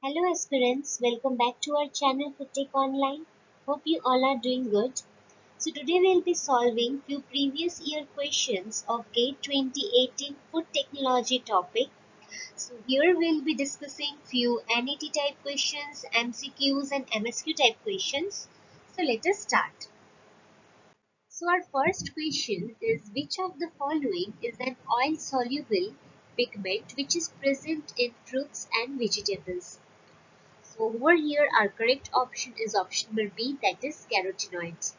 Hello aspirants, welcome back to our channel for Tech Online. Hope you all are doing good. So today we'll be solving few previous year questions of GATE 2018 Food Technology topic. So here we'll be discussing few NET type questions, MCQs and MSQ type questions. So let us start. So our first question is, which of the following is an oil soluble pigment which is present in fruits and vegetables? So over here our correct option is option number B, that is carotenoids.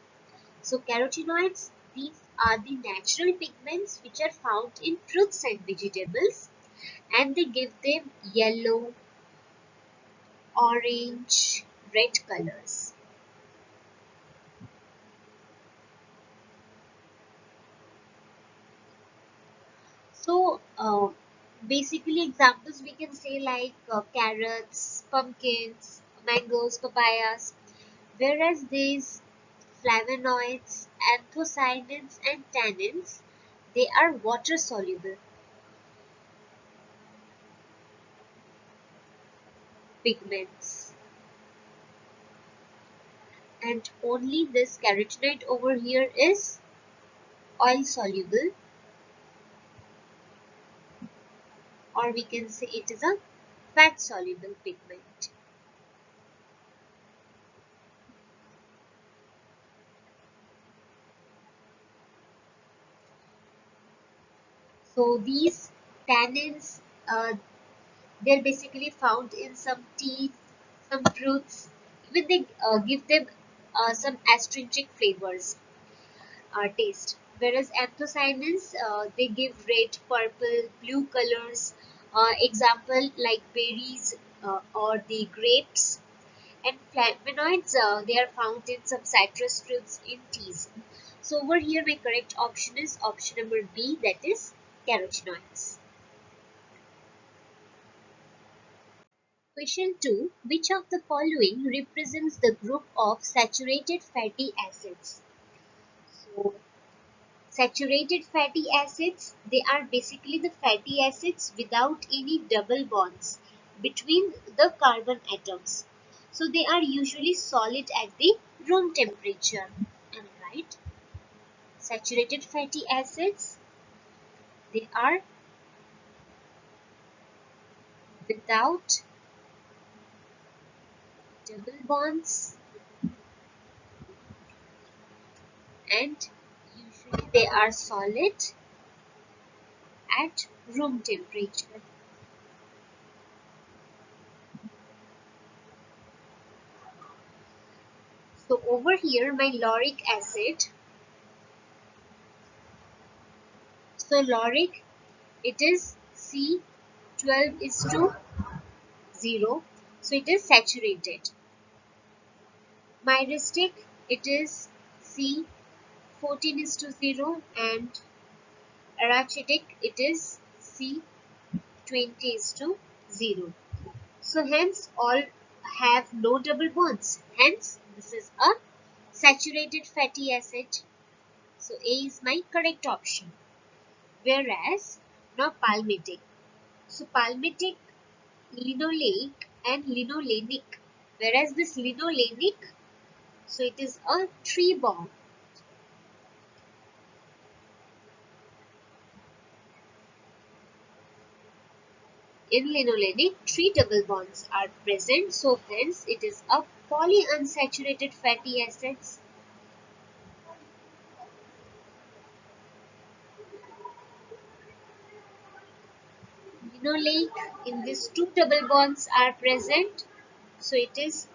So carotenoids, these are the natural pigments which are found in fruits and vegetables, and they give them yellow, orange, red colors. So basically examples we can say like carrots, pumpkins, mangoes, papayas, whereas these flavonoids, anthocyanins and tannins, they are water soluble pigments, and only this carotenoid over here is oil soluble, or we can say it is a fat soluble pigment. So these tannins, they're basically found in some teas, some fruits. Even they give them some astringent flavors, taste. Whereas anthocyanins, they give red, purple, blue colors. Example like berries or the grapes. And flavonoids, they are found in some citrus fruits in teas. So over here, my correct option is option number B, that is carotenoids. Question 2. Which of the following represents the group of saturated fatty acids? So, saturated fatty acids, they are basically the fatty acids without any double bonds between the carbon atoms. So, they are usually solid at the room temperature. Am I right? Saturated fatty acids, they are without double bonds, and usually they are solid at room temperature. So over here my lauric acid, so lauric, it is C12 is to 0, so it is saturated. Myristic, it is C14 is to 0, and arachidic, it is C20 is to 0. So hence all have no double bonds. Hence this is a saturated fatty acid. So A is my correct option. Whereas now palmitic. So palmitic, linoleic and linolenic. Whereas this linolenic, so it is a 3 bond. In linolenic, 3 double bonds are present. So hence it is a polyunsaturated fatty acids. Linoleic, in these 2 double bonds are present. So it is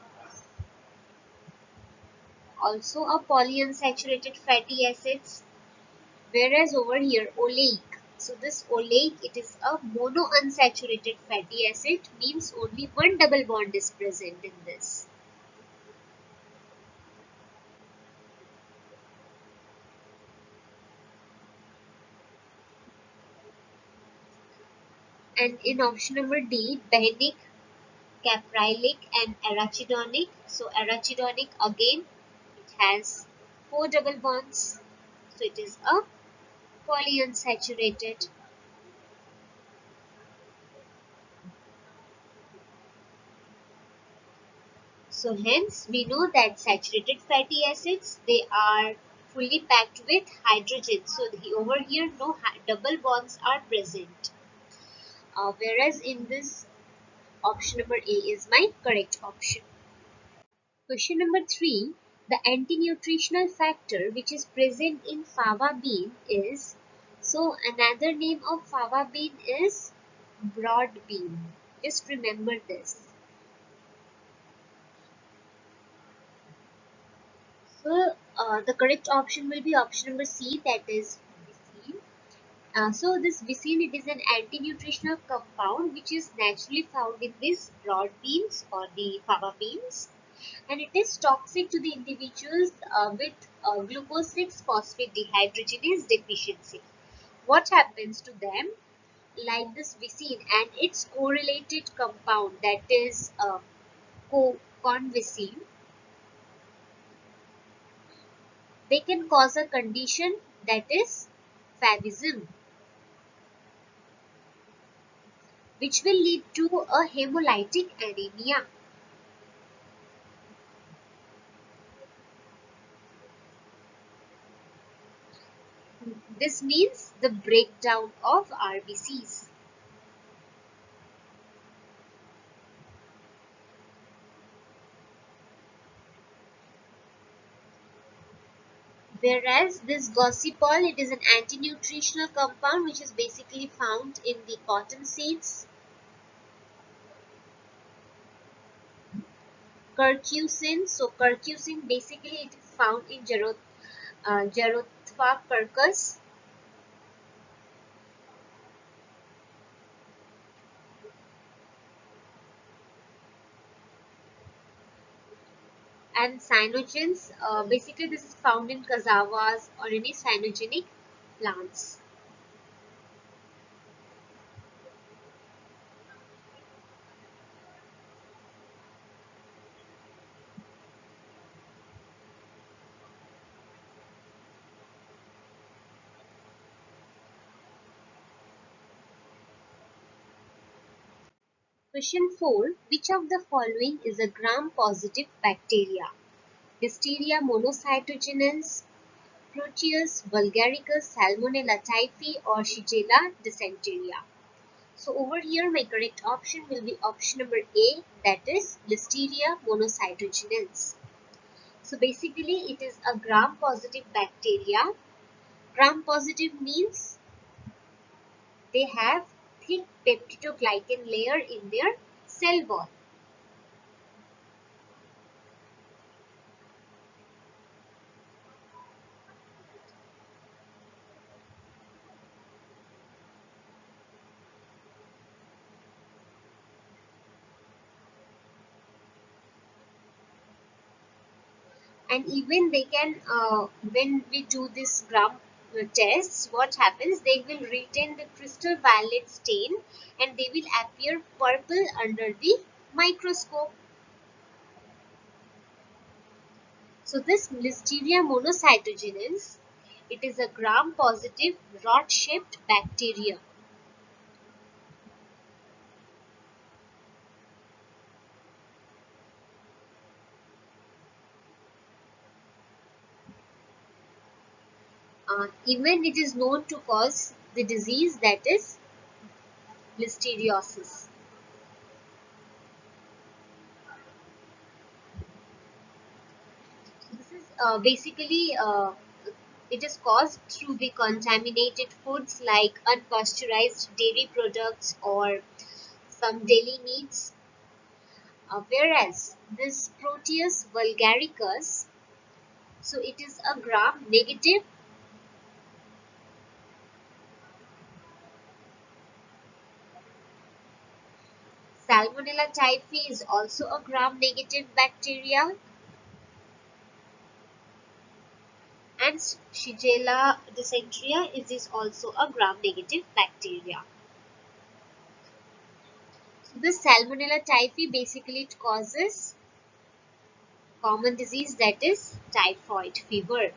also a polyunsaturated fatty acids. Whereas over here oleic, so this oleic, it is a monounsaturated fatty acid, means only one double bond is present in this. And in option number D, behenic, caprilic and arachidonic. So arachidonic, again it has 4 double bonds, so it is a polyunsaturated. So hence we know that saturated fatty acids, they are fully packed with hydrogen. So over here no double bonds are present. Whereas in this option number A is my correct option. Question number 3. The anti-nutritional factor which is present in fava bean is, so another name of fava bean is broad bean. Just remember this. So the correct option will be option number C, that is vicine. So this vicine, it is an anti-nutritional compound which is naturally found in these broad beans or the fava beans, and it is toxic to the individuals with glucose 6 phosphate dehydrogenase deficiency. What happens to them? Like this vicine and its correlated compound, that is convicine, they can cause a condition that is favism, which will lead to a hemolytic anemia. This means the breakdown of RBCs. Whereas this gossypol, it is an anti-nutritional compound which is basically found in the cotton seeds. Curcusin, so curcusin basically it is found in Gerothfa curcus. And cyanogens, basically this is found in cassavas or any cyanogenic plants. Question 4. Which of the following is a gram-positive bacteria? Listeria monocytogenes, Proteus vulgaricus, Salmonella typhi, or Shigella dysenteria. So over here my correct option will be option number A, that is Listeria monocytogenes. So basically it is a gram-positive bacteria. Gram-positive means they have thick peptidoglycan layer in their cell wall. And even they can, when we do this gram tests, what happens, they will retain the crystal violet stain and they will appear purple under the microscope. So this Listeria monocytogenes, it is a gram positive rod shaped bacteria. Even it is known to cause the disease, that is listeriosis. So this is basically it is caused through the contaminated foods like unpasteurized dairy products or some daily meats. Whereas this Proteus vulgaricus, so it is a gram negative. Salmonella typhi is also a gram negative bacteria, and Shigella dysenteria is also a gram negative bacteria. So this Salmonella typhi basically it causes common disease, that is typhoid fever.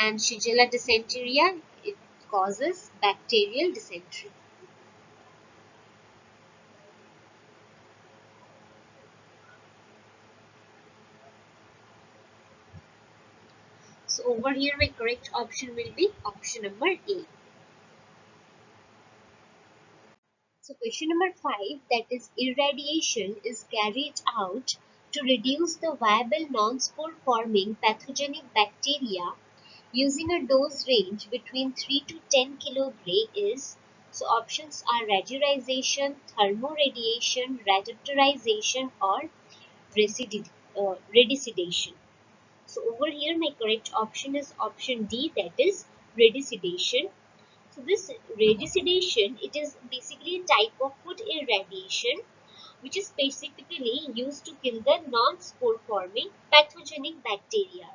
And Shigella dysentery, it causes bacterial dysentery. So over here my correct option will be option number A. So question number 5, that is irradiation is carried out to reduce the viable non-spore forming pathogenic bacteria using a dose range between 3 to 10 kilogray is, so options are radiorization, thermoradiation, radioactorization or radicidation. So over here my correct option is option D, that is radicidation. So this radicidation, it is basically a type of food irradiation which is specifically used to kill the non-spore forming pathogenic bacteria.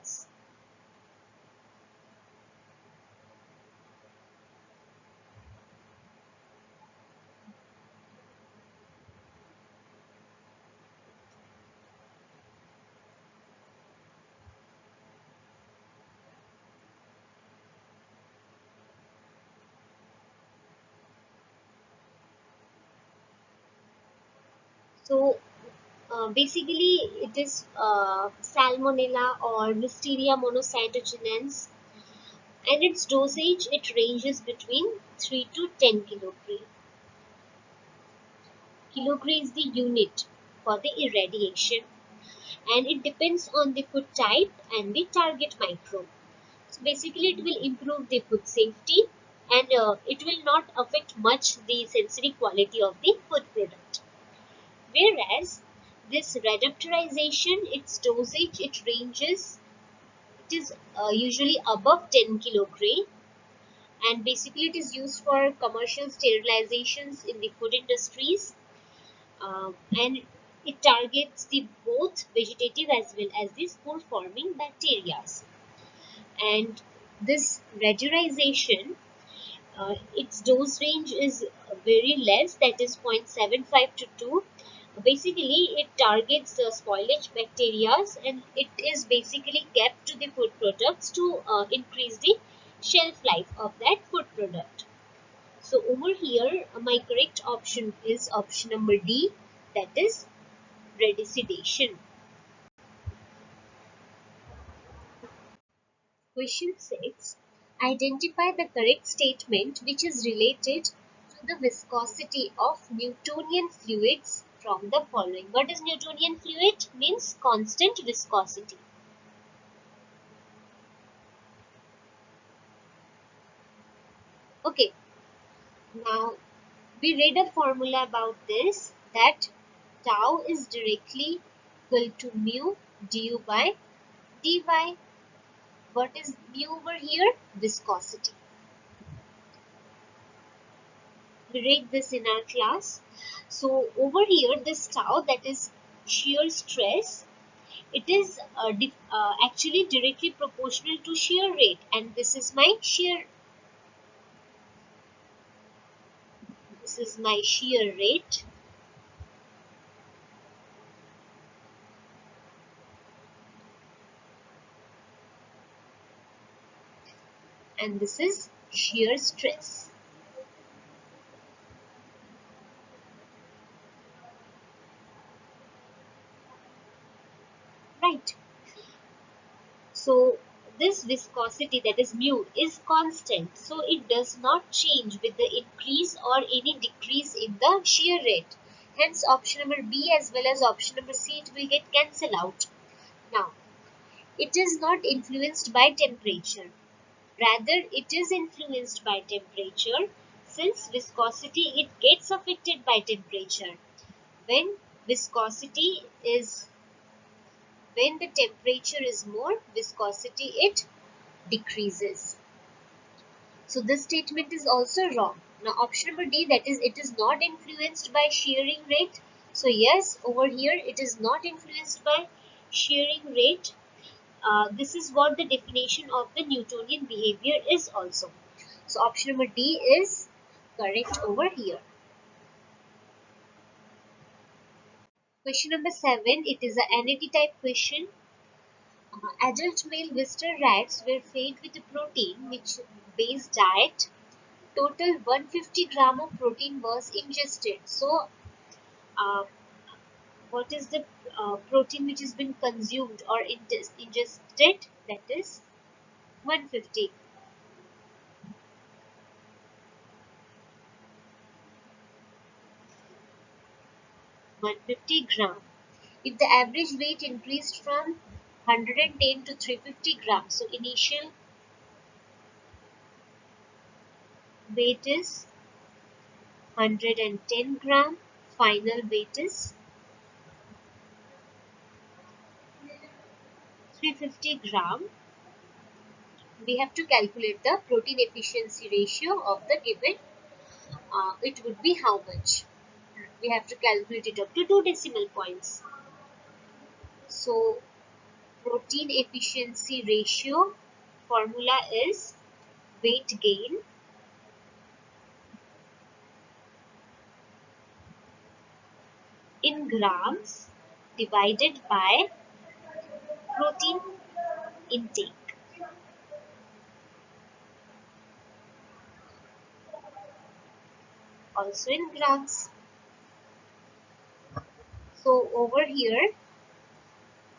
So basically it is Salmonella or Listeria monocytogenes, and its dosage, it ranges between 3 to 10 kilogray. Kilogray is the unit for the irradiation, and it depends on the food type and the target microbe. So basically it will improve the food safety, and it will not affect much the sensory quality of the food product. Whereas this reductorization, its dosage, it ranges, it is usually above 10 kilogray, and basically it is used for commercial sterilizations in the food industries, and it targets the both vegetative as well as the spore forming bacteria. And this regularization, its dose range is very less, that is 0.75 to 2. Basically it targets the spoilage bacteria, and it is basically kept to the food products to increase the shelf life of that food product. So over here my correct option is option number D, that is radicidation. Question 6. Identify the correct statement which is related to the viscosity of Newtonian fluids from the following. What is Newtonian fluid? Means constant viscosity. Okay, now we read a formula about this, that tau is directly equal to mu du by dy. What is mu over here? Viscosity. We read this in our class. So over here this tau, that is shear stress, it is actually directly proportional to shear rate, and this is my shear rate, and this is shear stress. Right. So this viscosity, that is mu, is constant, so it does not change with the increase or any decrease in the shear rate. Hence option number B as well as option number C, it will get cancelled out. Now it is not influenced by temperature, rather it is influenced by temperature, since viscosity, it gets affected by temperature. When viscosity is, when the temperature is more, viscosity, it decreases. So this statement is also wrong. Now option number D, that is it is not influenced by shearing rate. So yes, over here it is not influenced by shearing rate. This is what the definition of the Newtonian behavior is also. So option number D is correct over here. Question number 7, it is a NAT type question. Adult male visitor rats were fed with a protein which based diet. Total 150 gram of protein was ingested. So, uh, what is the protein which has been consumed or ingested? That is 150. 150 gram. If the average weight increased from 110 to 350 grams, so initial weight is 110 gram, final weight is 350 gram. We have to calculate the protein efficiency ratio of the given. It would be how much? We have to calculate it up to 2 decimal points. So protein efficiency ratio formula is weight gain in grams divided by protein intake, also in grams. So over here,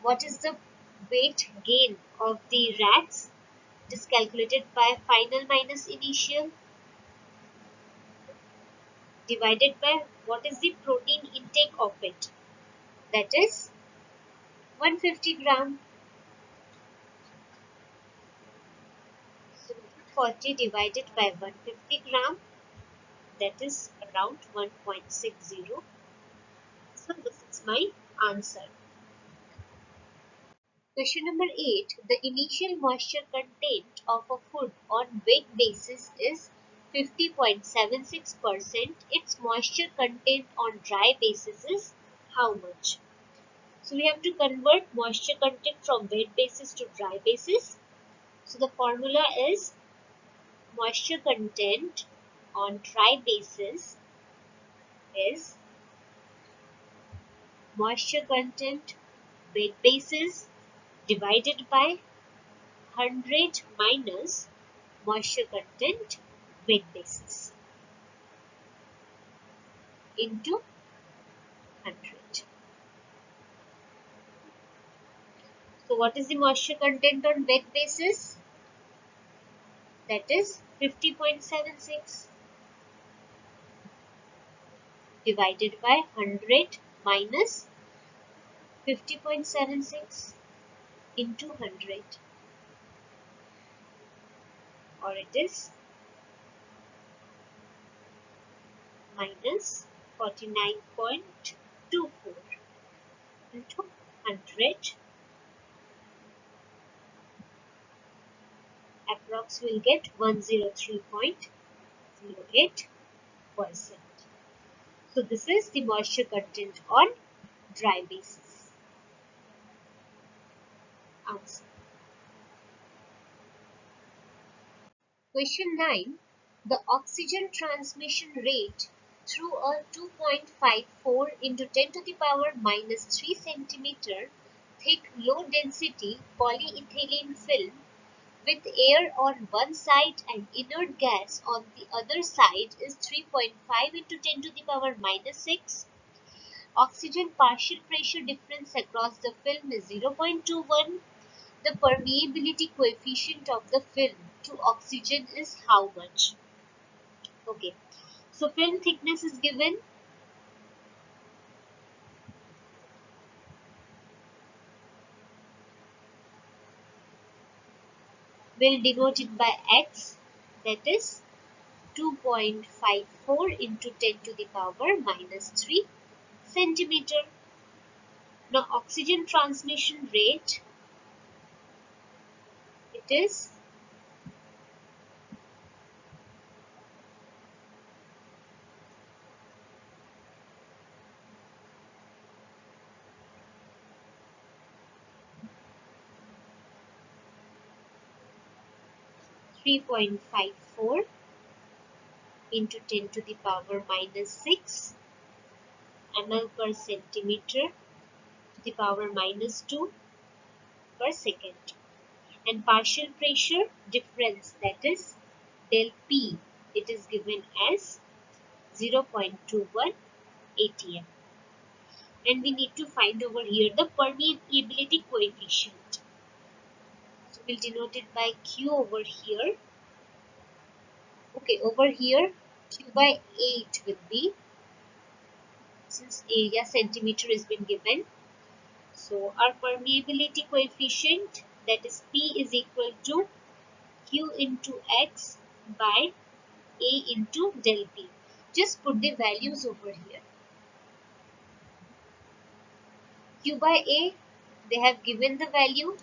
what is the weight gain of the rats? It is calculated by final minus initial divided by what is the protein intake of it, that is 150 gram. So 40 divided by 150 gram, that is around 1.60. So this is my answer. Question number 8. The initial moisture content of a food on weight basis is 50.76%. Its moisture content on dry basis is how much? So we have to convert moisture content from wet basis to dry basis. So the formula is moisture content on dry basis is moisture content wet basis divided by 100 minus moisture content wet basis into 100. So what is the moisture content on wet basis? That is 50.76 divided by 100 minus 50.76 into 100, or it is minus 49.24 into 100. Approx will get 103.08%. So this is the moisture content on dry basis. Answer. Question 9. The oxygen transmission rate through a 2.54 into 10 to the power minus 3 centimeter thick low density polyethylene film with air on one side and inert gas on the other side is 3.5 into 10 to the power minus 6. Oxygen partial pressure difference across the film is 0.21. The permeability coefficient of the film to oxygen is how much? Okay, so film thickness is given. We'll denote it by X, that is 2.54 into 10 to the power minus 3 centimeter. Now oxygen transmission rate, it is 3.54 into 10 to the power minus 6 ml per centimeter to the power minus 2. per second. And partial pressure difference, that is del P, it is given as 0.21 atm. And we need to find over here the permeability coefficient. So we'll denote it by Q over here. Okay, over here Q by 8 will be, since area centimeter has been given, so our permeability coefficient, that is P, is equal to Q into X by A into del P. Just put the values over here. Q by A, they have given the value,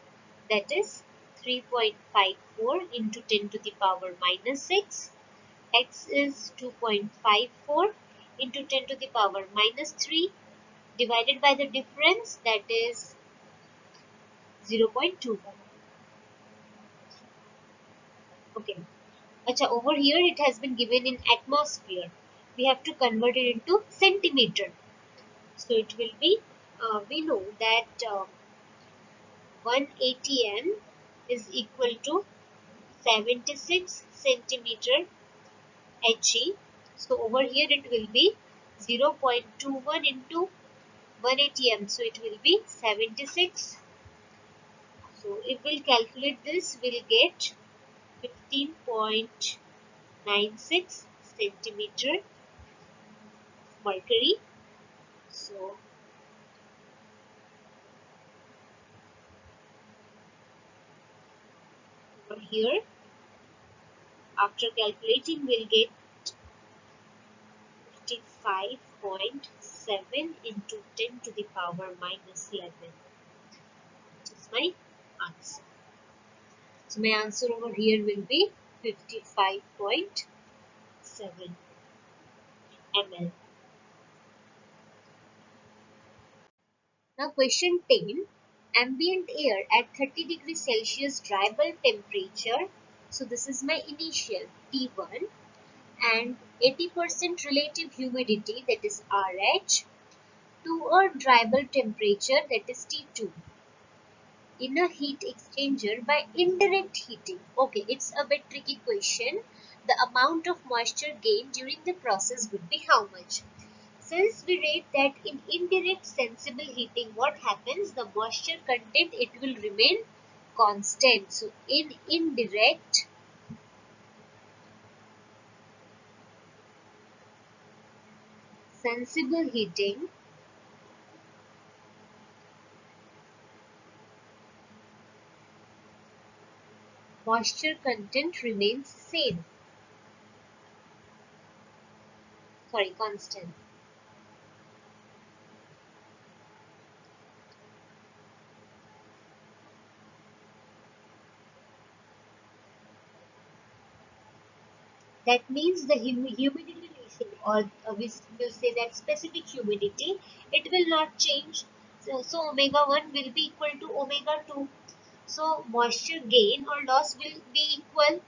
that is 3.54 into 10 to the power minus 6. X is 2.54 into 10 to the power minus 3 divided by the difference, that is 0.21. Okay. Acha, over here it has been given in atmosphere. We have to convert it into centimeter. So it will be, we know that 1 atm is equal to 76 centimeter He. So over here it will be 0.21 into 1 atm. So it will be 76. So if we'll calculate this, we'll get 15.96 centimeter mercury. So over here, after calculating, we'll get 55.7 into 10 to the power minus 11. Which is my answer. So my answer over here will be 55.7 ml. Now question 10. Ambient air at 30 degrees Celsius dry bulb temperature. So this is my initial T1, and 80% relative humidity, that is RH, to a dry bulb temperature, that is T2, in a heat exchanger by indirect heating. Okay, it's a bit tricky question. The amount of moisture gained during the process would be how much? Since we read that in indirect sensible heating, what happens? The moisture content, it will remain constant. So in indirect sensible heating, moisture content remains same. Sorry, constant. That means the humidity ratio, or we will say that specific humidity, it will not change. So omega 1 will be equal to omega 2. So moisture gain or loss will be equal.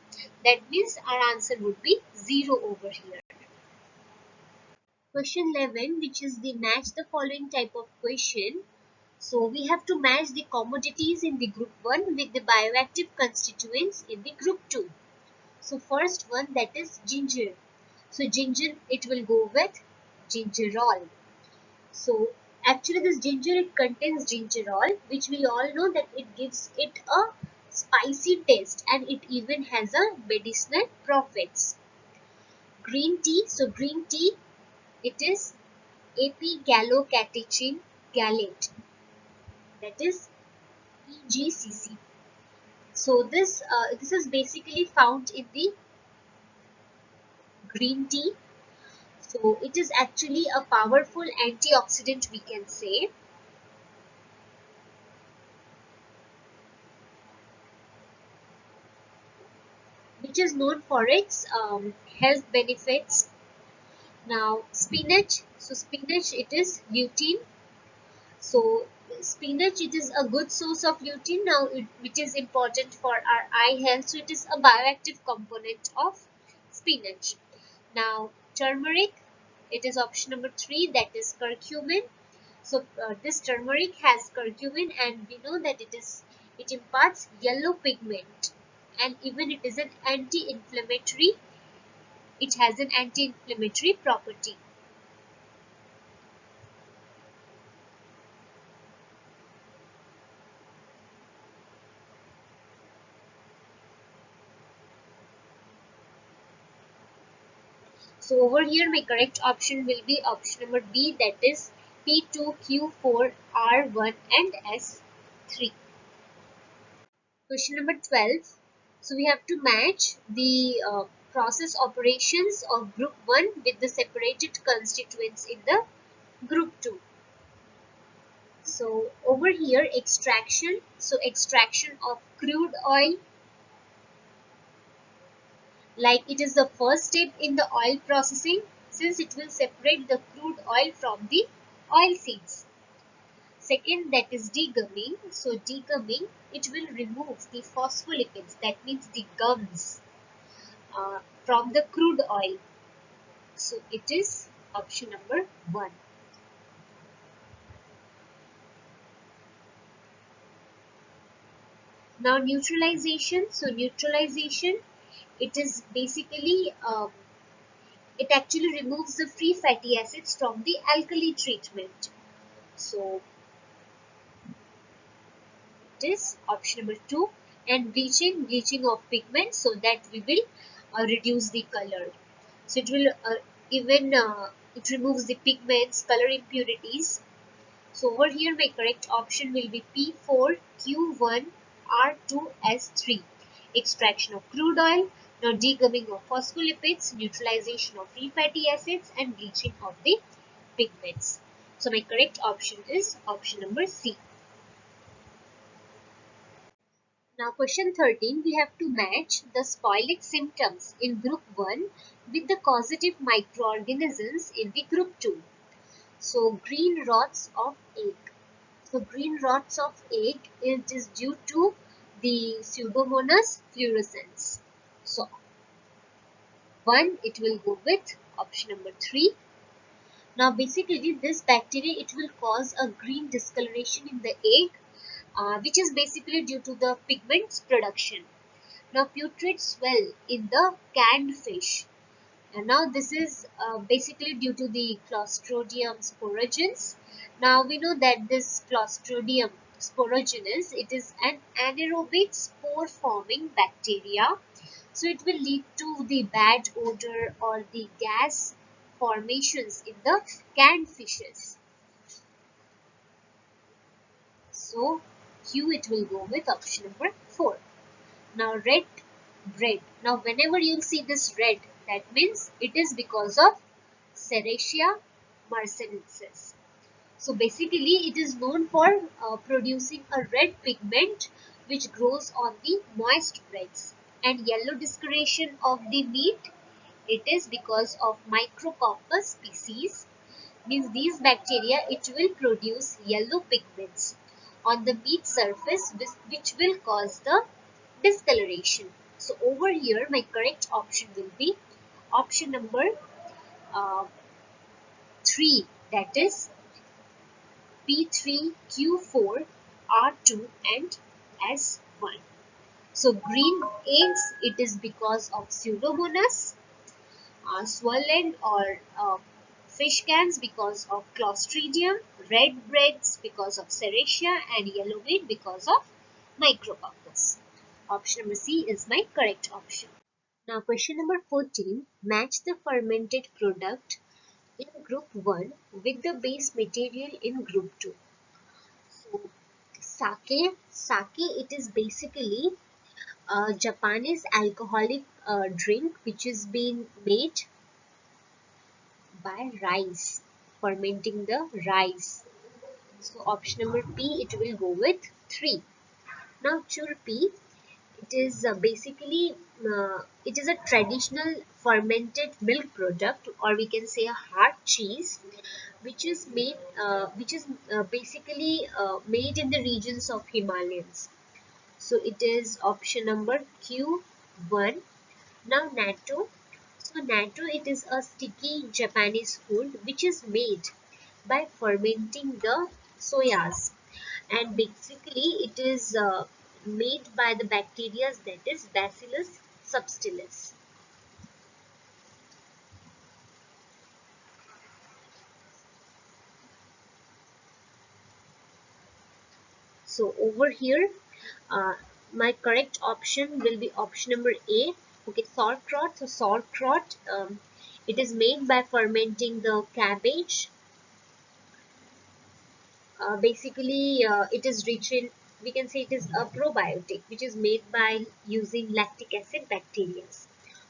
That means our answer would be 0 over here. Question 11, which is the match the following type of question. So we have to match the commodities in the group 1 with the bioactive constituents in the group 2. So first one, that is ginger. So ginger, it will go with gingerol. So actually this ginger, it contains gingerol, which we all know that it gives it a spicy taste, and it even has a medicinal properties. Green tea, so green tea, it is epigallocatechin gallate, that is EGCC. So this is basically found in the green tea. So it is actually a powerful antioxidant, we can say, which is known for its health benefits. Now spinach, so spinach, it is lutein. So spinach, it is a good source of lutein. Now which is important for our eye health. So it is a bioactive component of spinach. Now turmeric, it is option number 3, that is curcumin. So this turmeric has curcumin, and we know that it is It imparts yellow pigment, and even it is an anti-inflammatory. It has an anti-inflammatory property. So over here my correct option will be option number B, that is P2Q4R1 and S3. Question number 12. So we have to match the process operations of group 1 with the separated constituents in the group 2. So over here extraction. So extraction of crude oil, like it is the first step in the oil processing, since it will separate the crude oil from the oil seeds. Second, that is degumming. So degumming, it will remove the phospholipids, that means the gums, from the crude oil. So it is option number 1. Now neutralization. So neutralization, it is basically it actually removes the free fatty acids from the alkali treatment. So it is option number 2. And bleaching of pigments, so that we will reduce the color. So it will even it removes the pigments, color impurities. So over here my correct option will be P4Q1R2S3. Extraction of crude oil, now degumming of phospholipids, neutralization of free fatty acids, and bleaching of the pigments. So my correct option is option number C. Now question 13, we have to match the spoilage symptoms in group 1 with the causative microorganisms in the group 2. So green rots of egg. So green rots of egg, it is due to the Pseudomonas fluorescens. So 1, it will go with option number 3. Now basically this bacteria, it will cause a green discoloration in the egg, which is basically due to the pigments production. Now putrid swell in the canned fish. And now this is basically due to the Clostridium sporogenes. Now we know that this Clostridium sporogenes, it is an anaerobic spore forming bacteria. So it will lead to the bad odor or the gas formations in the canned fishes. So Q, it will go with option number 4. Now red bread. Now whenever you see this red, that means it is because of Serratia marcinensis. So basically it is known for producing a red pigment which grows on the moist breads. And yellow discoloration of the meat, it is because of Micrococcus species, means these bacteria, it will produce yellow pigments on the meat surface, which will cause the discoloration. So over here my correct option will be option number uh, 3, that is P3Q4R2 and S1. So green eggs, it is because of Pseudomonas, swollen or fish cans because of Clostridium, red breads because of Serratia, and yellow meat because of Micrococcus. Option number C is my correct option. Now question number 14, match the fermented product in group 1 with the base material in group 2. So sake, it is basically a Japanese alcoholic drink which is being made by rice, fermenting the rice. So option number P, it will go with 3. Now churpi, it is basically it is a traditional fermented milk product, or we can say a hard cheese, which is basically made in the regions of Himalayas. So it is option number Q1. Now natto. So natto, it is a sticky Japanese food which is made by fermenting the soyas, and basically it is made by the bacteria, that is Bacillus subtilis. So over here, uh, my correct option will be option number A. Okay, sauerkraut. So sauerkraut, it is made by fermenting the cabbage. Basically, it is rich in, we can say it is a probiotic, which is made by using lactic acid bacteria.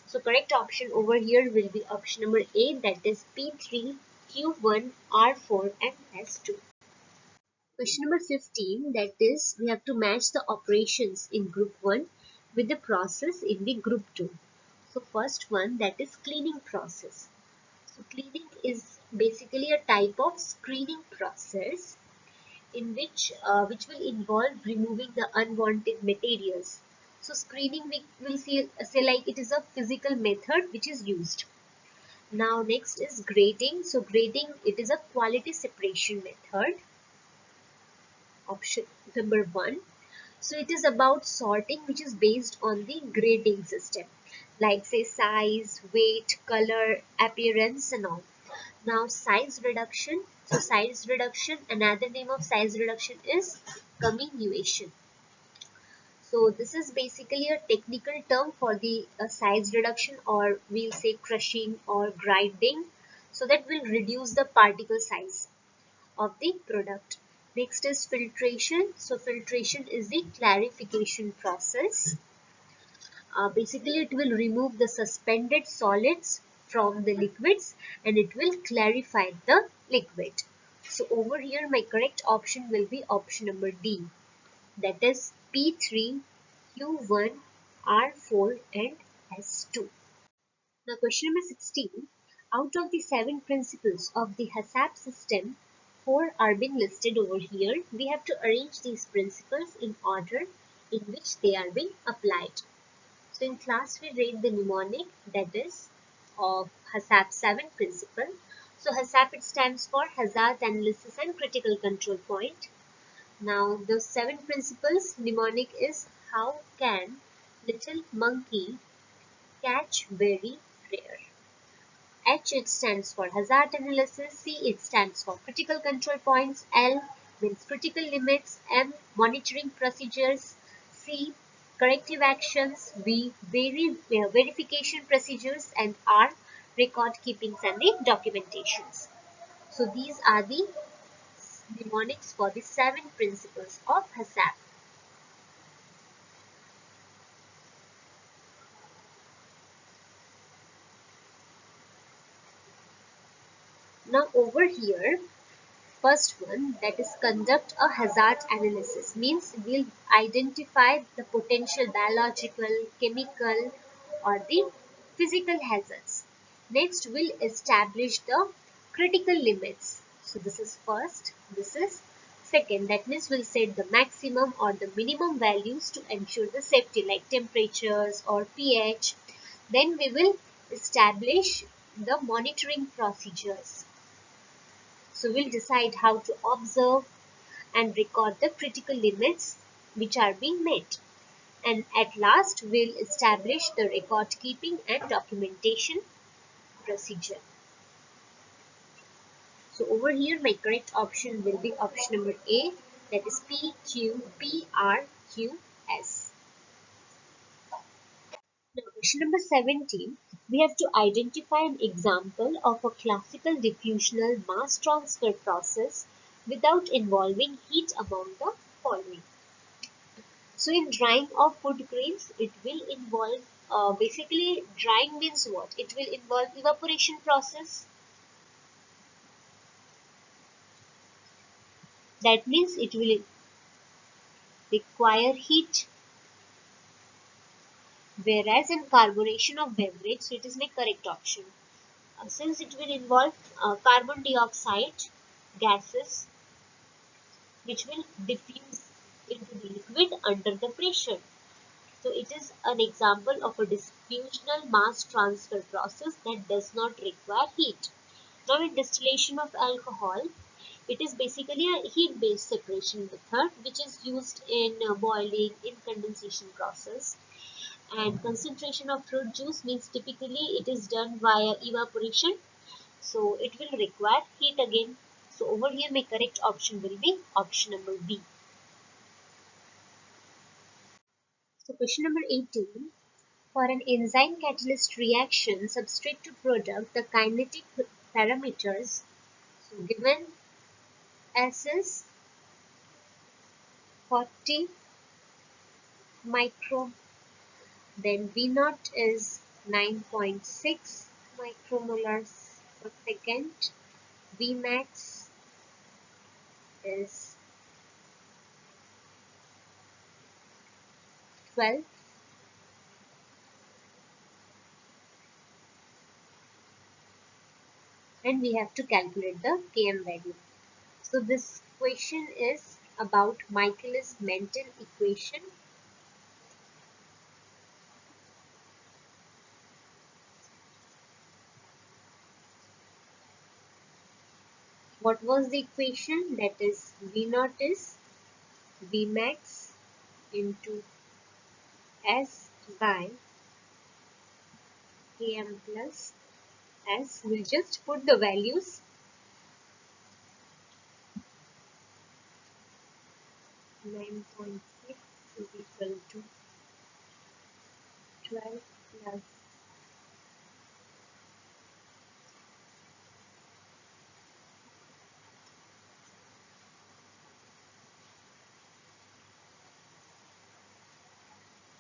So correct option over here will be option number A, that is P3, Q1, R4 and S2. Question number 15, that is we have to match the operations in group 1 with the process in the group 2. So first one, that is cleaning process. So cleaning is basically a type of screening process in which will involve removing the unwanted materials. So screening we will say like it is a physical method which is used. Now next is grading. So grading, it is a quality separation method. Option number 1. So it is about sorting which is based on the grading system, like say size, weight, color, appearance and all. Now size reduction. So size reduction, another name of size reduction is comminution. So this is basically a technical term for the size reduction, or we'll say crushing or grinding, so that will reduce the particle size of the product. Next is filtration. So filtration is the clarification process. Basically it will remove the suspended solids from the liquids and it will clarify the liquid. So over here my correct option will be option number D, that is P3, Q1, R4 and S2. Now question number 16. Out of the 7 principles of the HACCP system, 4 are being listed over here. We have to arrange these principles in order in which they are being applied. So in class we read the mnemonic, that is of HACCP 7 principle. So HACCP, it stands for Hazard Analysis and Critical Control Point. Now the 7 principles mnemonic is: how can little monkey catch very rare? H, it stands for hazard analysis. C, it stands for critical control points. L means critical limits. M, monitoring procedures. C, corrective actions. V, verification procedures. And R, record keepings and the documentations. So these are the mnemonics for the 7 principles of HACCP. Now over here, first one, that is conduct a hazard analysis, means we'll identify the potential biological, chemical or the physical hazards. Next we'll establish the critical limits. So this is first, this is second, that means we'll set the maximum or the minimum values to ensure the safety, like temperatures or pH. Then we will establish the monitoring procedures. So we'll decide how to observe and record the critical limits which are being met. And at last we'll establish the record keeping and documentation procedure. So over here my correct option will be option number A, that is PQPRQS. Now question number 17, we have to identify an example of a classical diffusional mass transfer process without involving heat among the following. So in drying of food grains, it will involve, basically drying means what? It will involve evaporation process. That means it will require heat. Whereas in carbonation of beverage, so it is my correct option. Since it will involve carbon dioxide gases which will diffuse into the liquid under the pressure. So it is an example of a diffusional mass transfer process that does not require heat. Now in distillation of alcohol, It is basically a heat-based separation method which is used in boiling, in condensation process. And concentration of fruit juice means typically it is done via evaporation. So it will require heat again. So over here my correct option will be option number B. So question number 18. For an enzyme catalyst reaction substrate to product, the kinetic parameters, so given S is 40 micro, then V naught is 9.6 micromolars per second, V max is 12, and we have to calculate the Km value. So this question is about Michaelis-Menten equation. What was the equation? That is V naught is V max into S by Km plus S. We'll just put the values. 9.6 is equal to 12 plus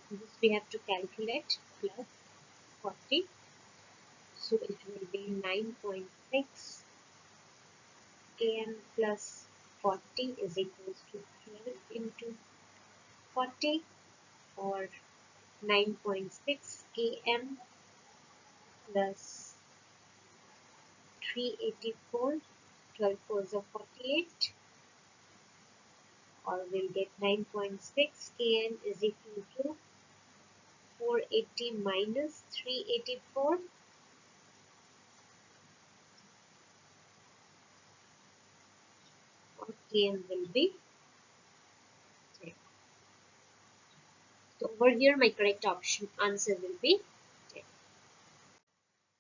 this we have to calculate plus 40. So it will be 9.6 Km plus 40 is equals to 12 into 40, or 9.6 km plus 384, 12 fours are 48, or we'll get 9.6 km is equal to 480 minus 384, or km will be 10. So over here my correct option answer will be 10.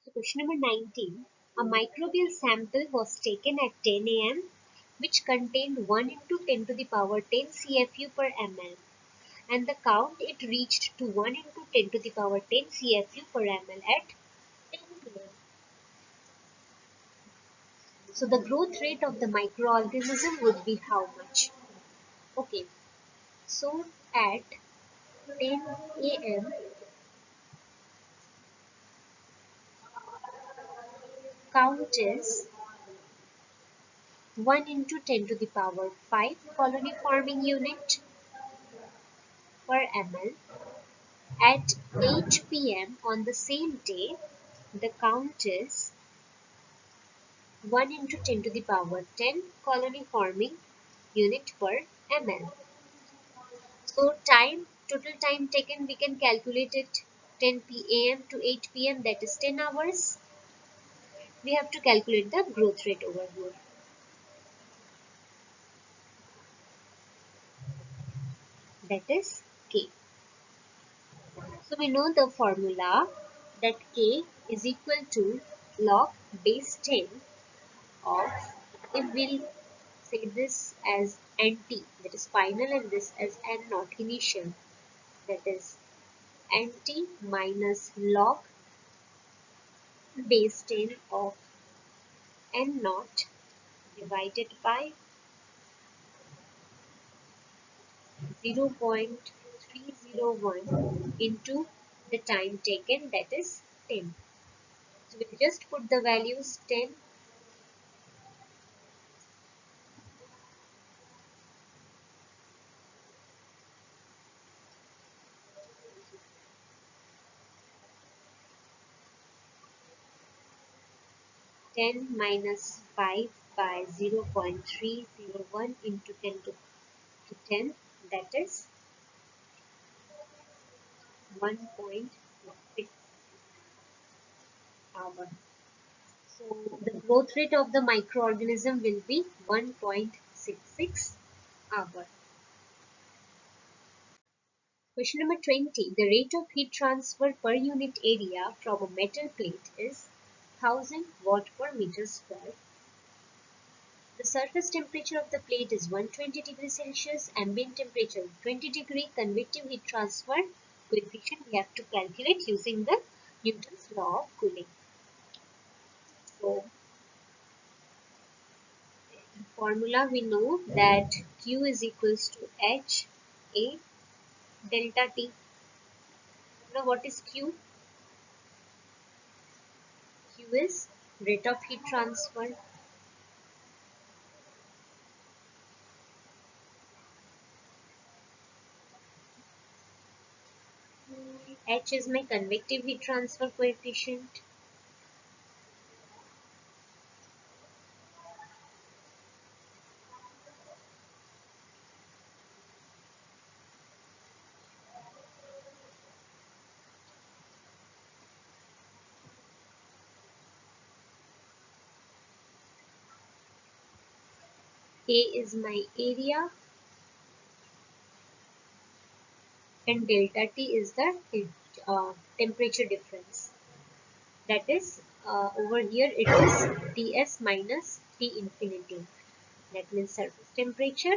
So question number 19. A microbial sample was taken at 10 a.m. which contained 1 into 10 to the power 10 CFU per ml, and the count it reached to 1 into 10 to the power 10 CFU per ml at 10 p.m. So the growth rate of the microorganism would be how much? Okay, so at 10 a.m. count is 1 into 10 to the power 5 colony forming unit per ml. At 8 p.m. on the same day, the count is 1 into 10 to the power 10 colony forming unit per ml. So total time taken, we can calculate it 10 p.m. to 8 p.m. that is 10 hours. We have to calculate the growth rate over here. That is K. So we know the formula that K is equal to log base 10 of, if we'll say this as NT, that is final, and this as N naught initial, that is NT minus log base 10 of N naught divided by 0.301 into the time taken, that is 10. So we just put the values 10, 10 minus 5 by 0.301 into 10 to 10, that is 1.6 hour. So the growth rate of the microorganism will be 1.66 hour. Question number 20. The rate of heat transfer per unit area from a metal plate is 1000 watt per meter square. The surface temperature of the plate is 120 degrees Celsius, ambient temperature 20 degree, convective heat transfer coefficient we have to calculate using the Newton's law of cooling. So in formula we know that Q is equals to H A delta T. Now what is Q? Q is rate of heat transfer. H is my convective heat transfer coefficient. A is my area and delta T is the temperature difference. That is over here it is Ts minus T infinity. That means surface temperature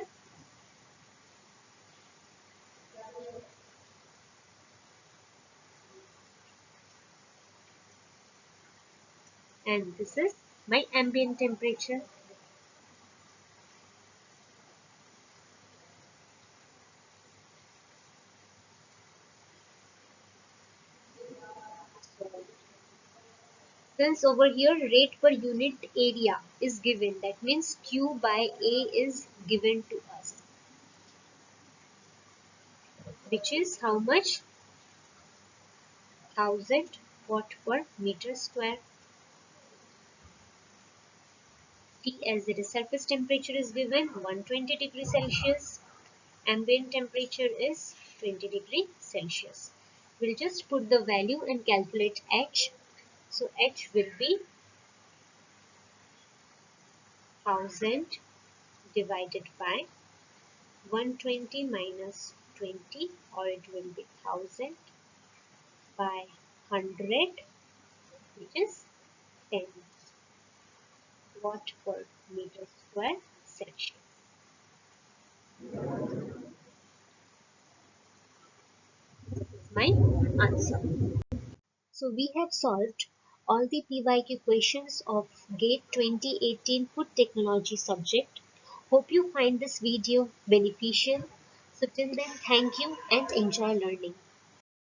and this is my ambient temperature. Since over here rate per unit area is given, that means Q by A is given to us, which is how much? 1000 watt per meter square. T as it is surface temperature is given 120 degrees Celsius. Ambient temperature is 20 degrees Celsius. We'll just put the value and calculate H. So H will be 1000 divided by 120 minus 20, or it will be 1000 by 100, which is 10 watt per meter square Celsius. This is my answer. So we have solved all the PYQ questions of GATE 2018 Food Technology subject. Hope you find this video beneficial. So till then, thank you and enjoy learning.